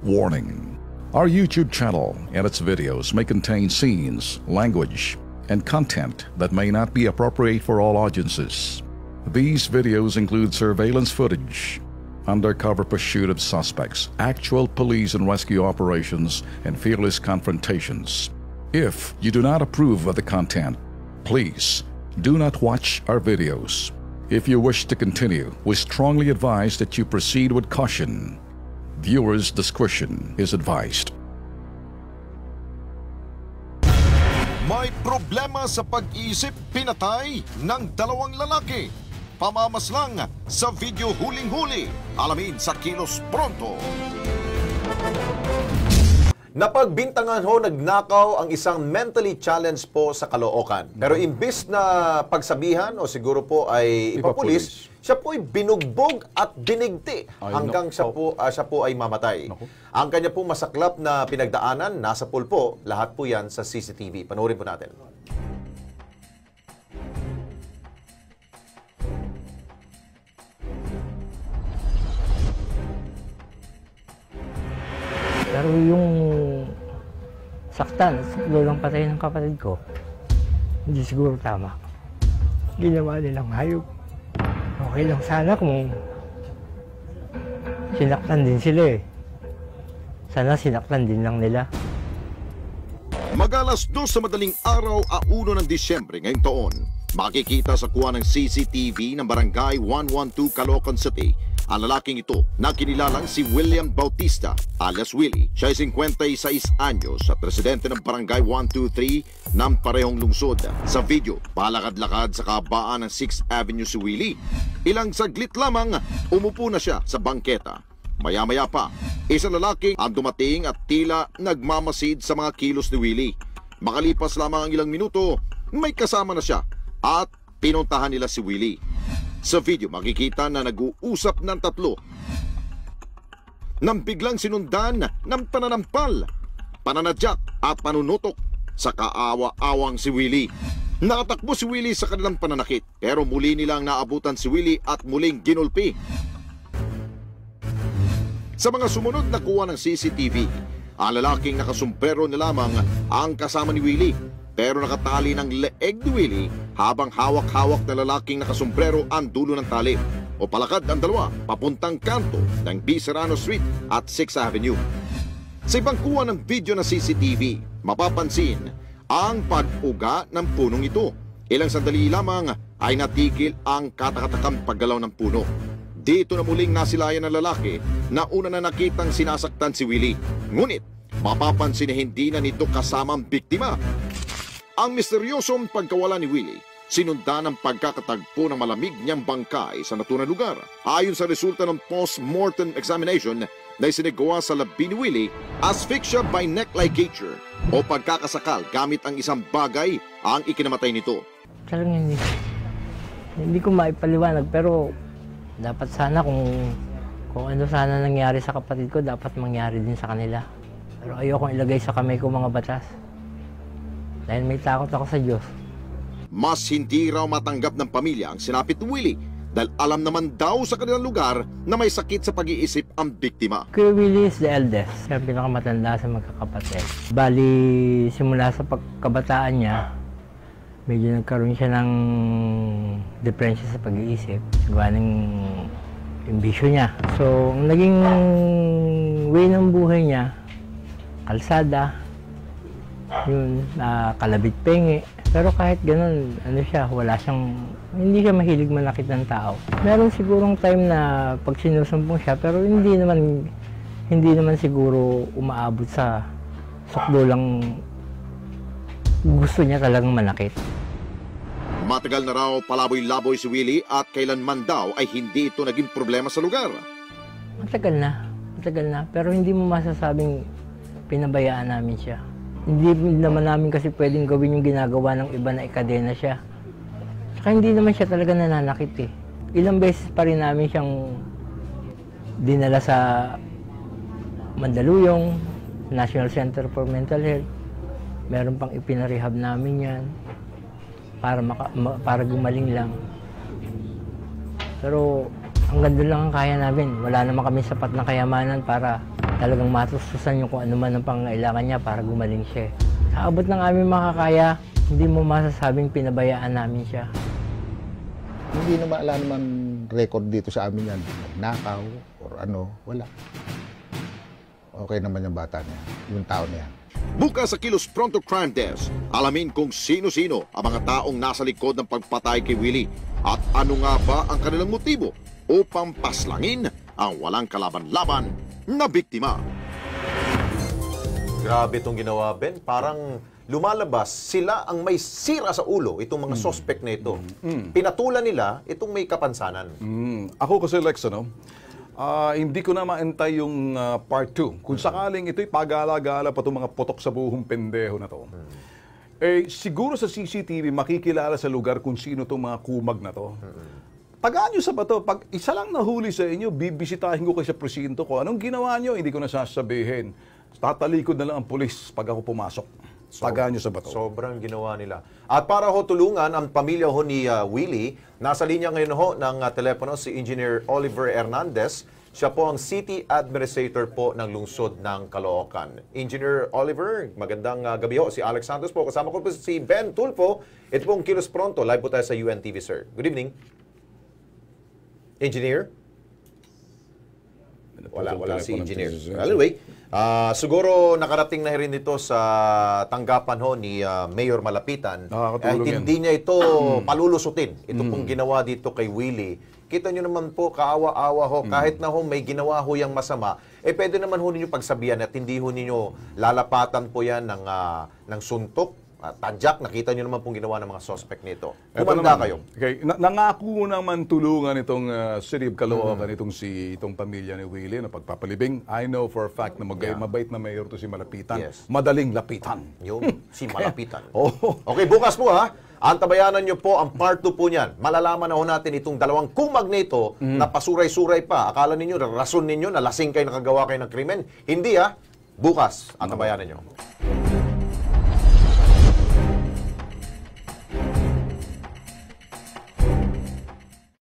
Warning: our YouTube channel and its videos may contain scenes, language, and content that may not be appropriate for all audiences. These videos include surveillance footage, undercover pursuit of suspects, actual police and rescue operations, and fearless confrontations. If you do not approve of the content, please do not watch our videos. If you wish to continue, we strongly advise that you proceed with caution. Viewers' discretion is advised. May problema sa pag-iisip, pinatay ng dalawang lalaki. Pamamaslang sa video huling-huli. Alamin sa Kilos Pronto. Napagbintangan ho, nagnakaw ang isang mentally challenged po sa Caloocan. Pero imbis na pagsabihan o siguro po ay ipapulis, siya po ay binugbog at binigti hanggang siya po ay mamatay. Ang kanya po masaklap na pinagdaanan, nasa pulpo, lahat po yan sa CCTV. Panoorin po natin. Pero yung saktan, lulang patay ng kapatid ko, hindi siguro tama. Ginawa nilang hayop. Okay lang sana kung sinaktan din sila eh. Sana sinaktan din lang nila. Mag-alas 2 sa madaling araw, 1 ng Disyembre ngayong taon, makikita sa kuha ng CCTV ng Barangay 112 Caloocan City ang lalaking ito na kinilalang si William Bautista alias Willie. Siya ay 56 anyos at residente ng Barangay 123 ng parehong lungsod. Sa video, palakad-lakad sa kabaan ng 6th Avenue si Willie. Ilang saglit lamang, umupo na siya sa bangketa. Maya-maya pa, isang lalaki ang dumating at tila nagmamasid sa mga kilos ni Willie. Makalipas lamang ang ilang minuto, may kasama na siya at pinuntahan nila si Willie. Sa video, makikita na nag-uusap ng tatlo nang biglang sinundan ng pananampal, pananadyak at panunutok sa kaawa-awang si Willie. Nakatakbo si Willie sa kanilang pananakit pero muli nilang naabutan si Willie at muling ginulpi. Sa mga sumunod na kuha ng CCTV, ang lalaking nakasumbrero na lamang ang kasama ni Willie. Pero nakatali ng leeg ni Willie habang hawak-hawak na lalaking nakasombrero ang dulo ng tali. O palakad ang dalawa papuntang kanto ng B. Serrano Street at 6th Avenue. Sa ibang kuha ng video na CCTV, mapapansin ang pag-uga ng punong ito. Ilang sandali lamang ay natigil ang katakatakang paggalaw ng puno. Dito na muling nasilayan ng lalaki na una na nakitang sinasaktan si Willie. Ngunit mapapansin na hindi na nito kasama ang biktima. Ang misteryosong pagkawala ni Willie, sinundan ng pagkakatagpo ng malamig niyang bangkay sa naturang lugar. Ayon sa resulta ng post-mortem examination na isinagawa sa labi ni Willie, asphyxia by neck ligature o pagkakasakal gamit ang isang bagay ang ikinamatay nito. Talagang hindi ko maipaliwanag pero dapat sana kung ano sana nangyari sa kapatid ko, dapat mangyari din sa kanila. Pero ayokong ilagay sa kamay ko mga batas. Dahil may takot ako sa Diyos. Mas hindi raw matanggap ng pamilya ang sinapit ni Willie dahil alam naman daw sa kanilang lugar na may sakit sa pag-iisip ang biktima. Kuya Willie is the eldest. Siya ang pinakamatanda sa magkakapatid. Bali, simula sa pagkabataan niya, medyo nagkaroon siya ng depression sa pag-iisip. Gawa ng ambisyon niya. So, ang naging way ng buhay niya, kalsada, yun, kalabit pengi. Pero kahit ganun, hindi siya mahilig manakit ng tao. Meron sigurong time na pag sinusumbong siya, pero hindi naman siguro umaabot sa sukdo lang gusto niya talagang manakit. Matagal na raw palaboy-laboy si Willie at kailanman daw ay hindi ito naging problema sa lugar. Matagal na. Pero hindi mo masasabing pinabayaan namin siya. Hindi naman namin kasi pwedeng gawin yung ginagawa ng iba na ikadena siya. Saka hindi naman siya talaga nananakit eh. Ilang beses pa rin namin siyang dinala sa Mandaluyong, National Center for Mental Health. Meron pang ipinarehab namin yan para gumaling lang. Pero hanggang doon lang ang kaya namin. Wala naman kami sapat na kayamanan para talagang matustusan yung kung ano man ang pangangailangan niya para gumaling siya. Sa abot ng aming makakaya, hindi mo masasabing pinabayaan namin siya. Hindi naman ala naman record dito sa amin yan. Nakaw or ano, wala. Okay naman yung bata niya, yung tao niya. Bukas sa Kilos Pronto Crime Desk, alamin kung sino-sino ang mga taong nasa likod ng pagpatay kay Willie at ano nga ba ang kanilang motibo upang paslangin ang walang kalaban-laban na biktima. Grabe itong ginawa, Ben. Parang lumalabas sila ang may sira sa ulo, itong mga suspect na ito. Pinatulan nila itong may kapansanan. Ako kasi, Lex, hindi ko na maantay yung part 2. Kung sakaling ito'y pagala-gala pa itong mga potok sa buhong pendeho na to. Siguro sa CCTV makikilala sa lugar kung sino itong mga kumag na to. Tagaan nyo sa bato. Pag isa lang nahuli sa inyo, bibisitahin ko kayo sa presinto ko. Anong ginawa nyo? Hindi ko na sasabihin. Tatalikod na lang ang pulis pag ako pumasok. Tagaan nyo sa bato. Sobrang ginawa nila. At para ho tulungan ang pamilya ho ni Willie, nasa linya ngayon ho ng telepono si Engineer Oliver Hernandez. Siya po ang City Administrator po ng lungsod ng Caloocan. Engineer Oliver, magandang gabi ho. Si Alex Santos po. Kasama ko po si Ben Tulfo. Ito po ang Kilos Pronto. Live po tayo sa UNTV, sir. Good evening. Engineer? Wala si Engineer. Anyway, siguro nakarating na rin ito sa tanggapan ho ni Mayor Malapitan. Hindi niya ito palulusutin. Ito pong ginawa dito kay Willie. Kita nyo naman po, kaawa-awa ho. Kahit na ho may ginawa ho yung masama, pwede naman ho ninyo pagsabihan at hindi ho ninyo lalapatan po yan ng suntok. Tadyak, nakita nyo naman pong ginawa ng mga suspect nito. Kumanda kayo. Okay. Nangako naman tulungan itong City of Caloocan, itong pamilya ni Willie na pagpapalibing. I know for a fact na mabait na mayor to si Malapitan. Yes. Madaling lapitan. Yung si Malapitan. Oh. Okay, bukas po antabayanan nyo po ang part 2 po niyan. Malalaman na ho natin itong dalawang kumag nito na pasuray-suray pa. Akala ninyo, rason ninyo na lasing kayo nakagawa kayo ng krimen. Hindi bukas, antabayanan nyo.